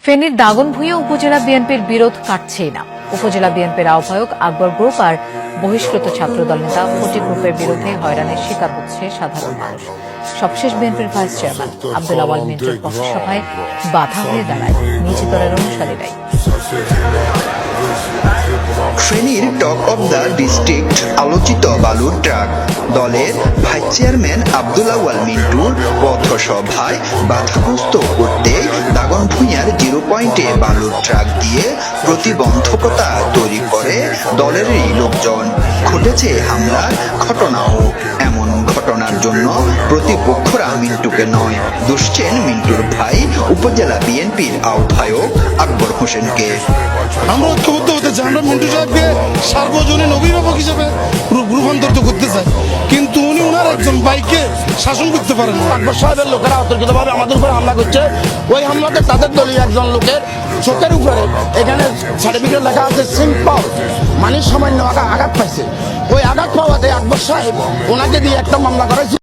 ফেনীর দাগনভূঞা উপজেলা বিএনপির বিরোধ কাটছেই না। উপজেলা বিএনপির আহ্বায়ক আকবর গ্রুপ আর বহিষ্কৃত ছাত্রদল নেতা ফটিক গ্রুপের বিরুদ্ধে হয়রানির শিকার হচ্ছে সাধারণ মানুষ। সবশেষ বিএনপির ভাইস চেয়ারম্যান আব্দুল আওয়াল মিন্টুর পথসভায় বাধা হয়ে দাঁড়ায় নিচু দলের অনুসারীরাই। ফেনীর টক অব দ্য ডিস্ট্রিক্ট আলোচিত বালুর ট্রাক দলের ভাইস চেয়ারম্যান আব্দুল আওয়াল মিন্টুর পথসভায় বাধাগ্রস্ত করতে দাগনভূঞার 0 পয়েন্টে বালুর ট্রাক দিয়ে প্রতিবন্ধকতা তৈরি করে দলেরই লোকজন। ঘটেছে হামলার ঘটনাও। এমন ঘটনার জন্য প্রতিপক্ষরা মিন্টুকে নয়, দুষছেন মিন্টুর ভাই উপজেলা বিএনপির আহ্বায়ক আকবর হোসেনকে। আমরা ঐক্যবদ্ধ হতে চাই, আমরা মিন্টু সাহেবকে সার্বজনীন অভিভাবক হিসেবে রূপান্তরিত করতে চাই, কিন্তু উনি ওনার একজন ভাইকে শাসন করতে পারেন। আকবর সাহেবের লোকেরা অতর্কিতভাবে আমাদের উপরে হামলা করছে। ওই হামলাতে তাদের দলীয় একজন লোকের চোখের উপরে এখানে সার্টিফিকেট লেখা আছে সিম্পল, মানে সামান্য আঘাত পাইছে। ওই আঘাত পাওয়াতে আকবর সাহেব ওনাকে দিয়ে একটা মামলা করেছে।